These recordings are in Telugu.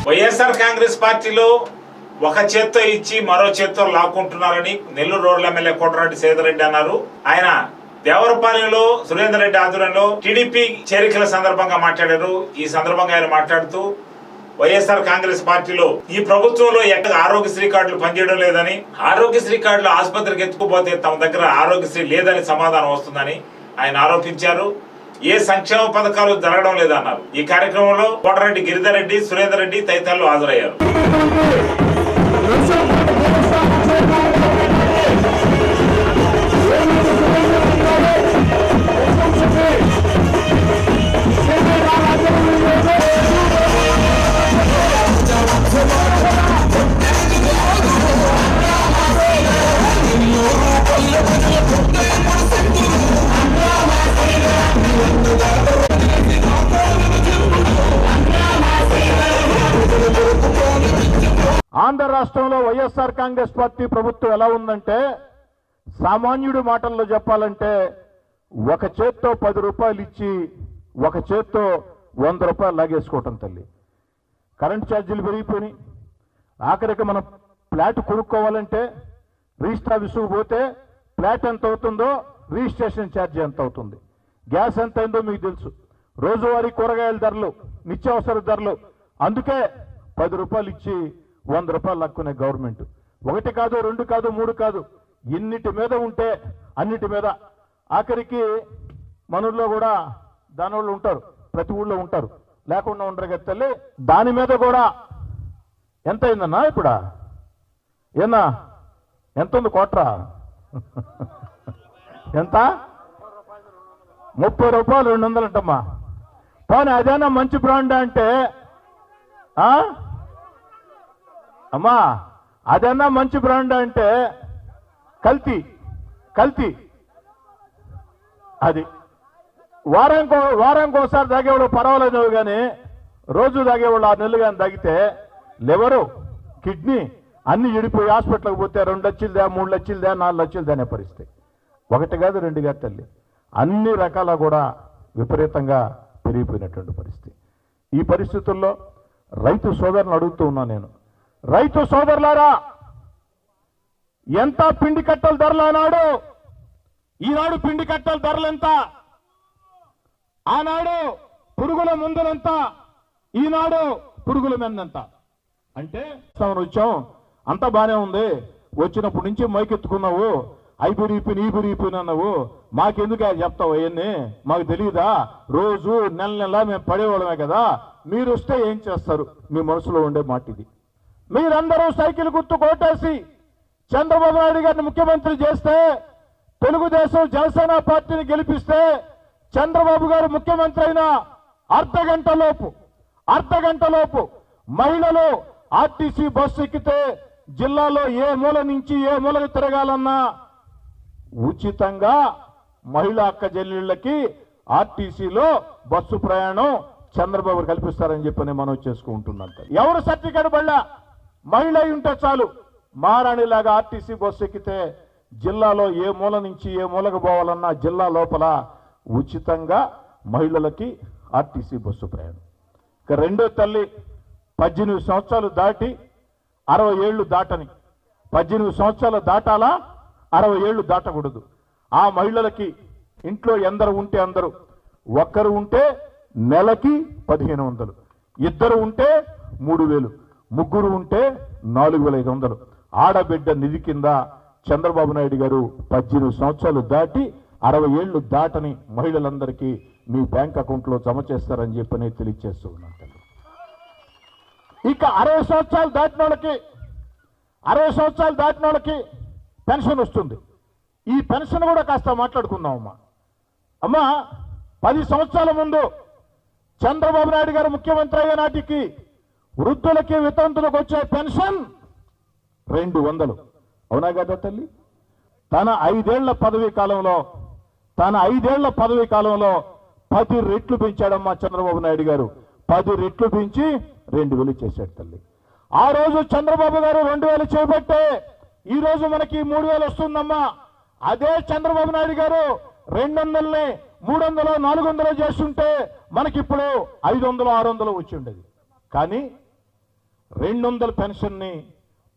వైఎస్ఆర్ కాంగ్రెస్ పార్టీలో ఒక చేత్తో ఇచ్చి మరో చేత్తో లాక్కుంటున్నారని నెల్లూరు రోడ్ల ఎమ్మెల్యే కోటరెడ్డి సేదరెడ్డి అన్నారు. ఆయన దేవరపాలెంలో సురేందర్ రెడ్డి ఆధ్వర్యంలో టీడీపీ చేరికల సందర్భంగా మాట్లాడారు. ఈ సందర్భంగా ఆయన మాట్లాడుతూ వైఎస్ఆర్ కాంగ్రెస్ పార్టీలో ఈ ప్రభుత్వంలో ఎక్కడ ఆరోగ్యశ్రీ కార్డులు పనిచేయడం లేదని, ఆరోగ్యశ్రీ కార్డులు ఆసుపత్రికి ఎత్తుకుపోతే తమ దగ్గర ఆరోగ్యశ్రీ లేదని సమాధానం వస్తుందని ఆయన ఆరోపించారు. ఏ సంక్షేమ పథకాలు జరగడం లేదన్నారు. ఈ కార్యక్రమంలో కోటరెడ్డి గిరిధర్ రెడ్డి, సురేందర్ రెడ్డి తదితరులు హాజరయ్యారు. ఆంధ్ర రాష్ట్రంలో వైఎస్ఆర్ కాంగ్రెస్ పార్టీ ప్రభుత్వం ఎలా ఉందంటే, సామాన్యుడి మాటల్లో చెప్పాలంటే ఒక చేత్తో 10 రూపాయలు ఇచ్చి ఒక చేత్తో 100 రూపాయలు లాగేసుకోవటం తల్లి. కరెంట్ ఛార్జీలు పెరిగిపోయినాయి. ఆఖరికి మనం ఫ్లాట్ కొనుక్కోవాలంటే రిజిస్టర్ ఆఫీసుకు పోతే ఫ్లాట్ ఎంత అవుతుందో రిజిస్ట్రేషన్ ఛార్జీ ఎంత అవుతుంది, గ్యాస్ ఎంత అయిందో మీకు తెలుసు, రోజువారీ కూరగాయల ధరలు, నిత్యావసర ధరలు. అందుకే 10 రూపాయలు ఇచ్చి 100 రూపాయలు లాక్కునే గవర్నమెంట్. 1 కాదు, 2 కాదు, 3 కాదు, ఎన్నిటి మీద ఉంటే అన్నిటి మీద. ఆఖరికి మనూర్లో కూడా దానివాళ్ళు ఉంటారు, ప్రతి ఊళ్ళో ఉంటారు, లేకుండా ఉండరు కదా తల్లి. దాని మీద కూడా ఎంత అయిందన్నా ఇప్పుడు? ఏనా ఎంత ఉంది కోట్రా? ఎంత? 30 రూపాయలు 200 అంటమ్మా. కానీ అదేనా మంచి బ్రాండ్ అంటే? అమ్మా అదన్నా మంచి బ్రాండ్ అంటే కల్తీ కల్తీ. అది వారానికి ఒకసారి తాగేవాళ్ళు పర్వాలేదు కానీ రోజు తాగేవాళ్ళు 6 నెలలు కానీ తాగితే లివరు, కిడ్నీ అన్ని చెడిపోయి హాస్పిటల్కి పోతే 2 లక్షలదా, 3 లక్షలదా, 4 లక్షలదా అనే పరిస్థితి. 1 కాదు 2 కాదు తల్లి, అన్ని రకాల కూడా విపరీతంగా పెరిగిపోయినటువంటి పరిస్థితి. ఈ పరిస్థితుల్లో రైతు సోదరులను అడుగుతూ ఉన్నా నేను, రైతు సోదరులారా, ఎంత పిండి కట్టల ధరలు ఆనాడు, ఈనాడు పిండి కట్టల ధరలు ఎంత? ఆనాడు పురుగుల మందులంత, ఈనాడు పురుగుల మందంత. అంటే వచ్చాం అంతా బానే ఉంది, వచ్చినప్పటి నుంచి మైకెత్తుకున్నావు, ఐబిరిపోయిన అన్నావు, మాకెందుకు చెప్తావు అవన్నీ, మాకు తెలియదా? రోజు నెల నెల మేము పడేవాళ్ళమే కదా, మీరు వస్తే ఏం చేస్తారు? మీ మనసులో ఉండే మాట ఇది. మీరందరూ సైకిల్ గుర్తు కోటేసి చంద్రబాబు నాయుడు గారిని ముఖ్యమంత్రి చేస్తే, తెలుగుదేశం జనసేన పార్టీని గెలిపిస్తే, చంద్రబాబు గారు ముఖ్యమంత్రి అయిన అర్ధగంట లోపు మహిళలు ఆర్టీసీ బస్సు ఎక్కితే జిల్లాలో ఏ మూల నుంచి ఏ మూలకు తిరగాలన్నా ఉచితంగా మహిళా అక్క చెల్లెళ్ళకి ఆర్టీసీలో బస్సు ప్రయాణం చంద్రబాబు కల్పిస్తారని చెప్పని మనం చేసుకుంటున్నాం. ఎవరు సర్టిఫికేట్ బళ్ళ మహిళ ఉంటే చాలు, మారాణిలాగా ఆర్టీసీ బస్సు ఎక్కితే జిల్లాలో ఏ మూల నుంచి ఏ మూలకు పోవాలన్నా జిల్లా లోపల ఉచితంగా మహిళలకి ఆర్టీసీ బస్సు ప్రయాణం. ఇక రెండో తల్లి, 18 సంవత్సరాలు దాటి 60 ఏళ్లు దాటని, 18 సంవత్సరాలు దాటాలా, 60 ఏళ్లు దాటకూడదు. ఆ మహిళలకి ఇంట్లో ఎందరు ఉంటే అందరూ, ఒక్కరు ఉంటే నెలకి 1500, 2 ఉంటే 3000, 3 ఉంటే 4500. ఆడబిడ్డ నిధి కింద చంద్రబాబు నాయుడు గారు 18 సంవత్సరాలు దాటి 60 ఏళ్లు దాటని మహిళలందరికీ మీ బ్యాంక్ అకౌంట్లో జమ చేస్తారని చెప్పని తెలియజేస్తూ ఉన్నాను. ఇక 60 సంవత్సరాలు దాటిన వాళ్ళకి పెన్షన్ వస్తుంది. ఈ పెన్షన్ కూడా కాస్త మాట్లాడుకుందామమ్మా. అమ్మా 10 సంవత్సరాల ముందు చంద్రబాబు నాయుడు గారు ముఖ్యమంత్రి అయ్యే నాటికి వృద్ధులకి వితంతులకు వచ్చే పెన్షన్ 200. అవునా కదా తల్లి? తన 5 ఏళ్ల పదవీ కాలంలో 10 రెట్లు పెంచాడమ్మా చంద్రబాబు నాయుడు గారు. 10 రెట్లు పెంచి 2000 చేశాడు తల్లి. ఆ రోజు చంద్రబాబు గారు 2000 చేపట్టే ఈ రోజు మనకి 3000 వస్తుందమ్మా. అదే చంద్రబాబు నాయుడు గారు 200ని 300 400 చేస్తుంటే మనకి ఇప్పుడు 500 600 వచ్చి ఉండేది. కానీ 200 పెన్షన్ని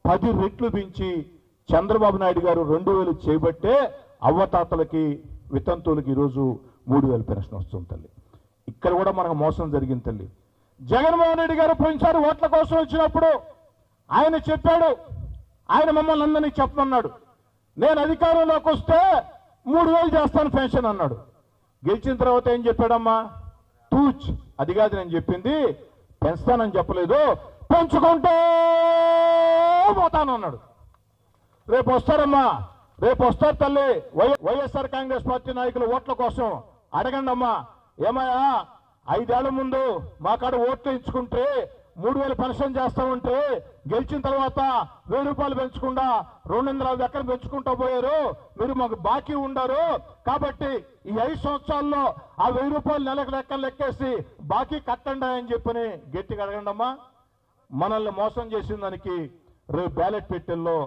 10 రెట్లు పెంచి చంద్రబాబు నాయుడు గారు 2000 చేయబట్టే అవ్వతాతలకి వితంతువులకి ఈరోజు 3000 పెన్షన్ వస్తుంది తల్లి. ఇక్కడ కూడా మనకు మోసం జరిగింది తల్లి. జగన్మోహన్ రెడ్డి గారు పోయినసారి ఓట్ల కోసం వచ్చినప్పుడు ఆయన చెప్పాడు, ఆయన మమ్మల్ని అందరినీ చెప్పమన్నాడు, నేను అధికారంలోకి వస్తే 3000 చేస్తాను పెన్షన్ అన్నాడు. గెలిచిన తర్వాత ఏం చెప్పాడమ్మా? తూచ్, అది కాదు నేను చెప్పింది, పెంచుతానని చెప్పలేదు, పెంచుకుంటూ పోతాను అన్నాడు. రేపు వస్తారమ్మా, రేపు వస్తారు తల్లి వైఎస్ఆర్ కాంగ్రెస్ పార్టీ నాయకులు ఓట్ల కోసం. అడగండి అమ్మా, ఏమయ్యా 5 ఏళ్ల ముందు మా కాడ ఓట్లు ఇచ్చుకుంటే 3000 పెన్షన్ చేస్తామంటే గెలిచిన తర్వాత 1000 రూపాయలు పెంచకుండా 200 ఎక్కడ పెంచుకుంటూ పోయారు, మీరు మాకు బాకీ ఉండారు కాబట్టి ఈ 5 సంవత్సరాల్లో ఆ 1000 రూపాయలు నెలకు లెక్కేసి బాకీ కట్టండి అని చెప్పని గట్టిగా అడగండి అమ్మా. మనల్ని మోసం చేసిన దానికి రేపు బ్యాలెట్ పెట్టెల్లో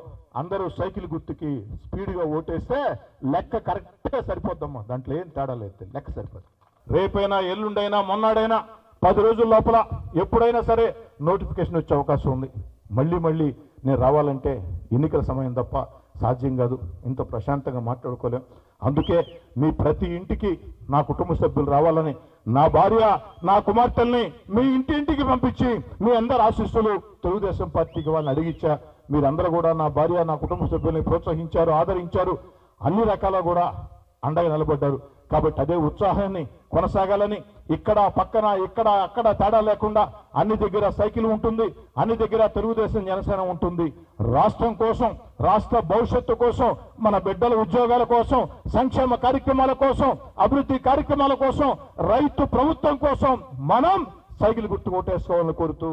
అందరూ సైకిల్ గుర్తుకి స్పీడ్గా ఓటేస్తే లెక్క కరెక్ట్గా సరిపోద్దమ్మా, దాంట్లో ఏం తేడా లేదు, లెక్క సరిపోద్ది. రేపైనా ఎల్లుండైనా మొన్నాడైనా 10 రోజుల లోపల ఎప్పుడైనా సరే నోటిఫికేషన్ వచ్చే అవకాశం ఉంది. మళ్ళీ నేను రావాలంటే ఎన్నికల సమయం తప్ప సాధ్యం కాదు, ఇంత ప్రశాంతంగా మాట్లాడుకోలేం. అందుకే మీ ప్రతి ఇంటికి నా కుటుంబ సభ్యులు రావాలని, నా భార్య నా కుమార్తెల్ని మీ ఇంటింటికి పంపించి మీ అందరు ఆశీస్సులు తెలుగుదేశం పార్టీకి వాళ్ళని అడిగిచ్చా. మీరందరూ కూడా నా భార్య నా కుటుంబ సభ్యుల్ని ప్రోత్సహించారు, ఆదరించారు, అన్ని రకాల కూడా అండగా నిలబడ్డారు. కాబట్టి అదే ఉత్సాహాన్ని కొనసాగాలని, ఇక్కడ పక్కన ఇక్కడ అక్కడ తేడా లేకుండా అన్ని దగ్గర సైకిల్ ఉంటుంది, అన్ని దగ్గర తెలుగుదేశం జనసేన ఉంటుంది. రాష్ట్రం కోసం, రాష్ట్ర భవిష్యత్తు కోసం, మన బిడ్డల ఉద్యోగాల కోసం, సంక్షేమ కార్యక్రమాల కోసం, అభివృద్ధి కార్యక్రమాల కోసం, రైతు ప్రభుత్వం కోసం మనం సైకిల్ గుర్తు కొట్టేసుకోవాలని కోరుతూ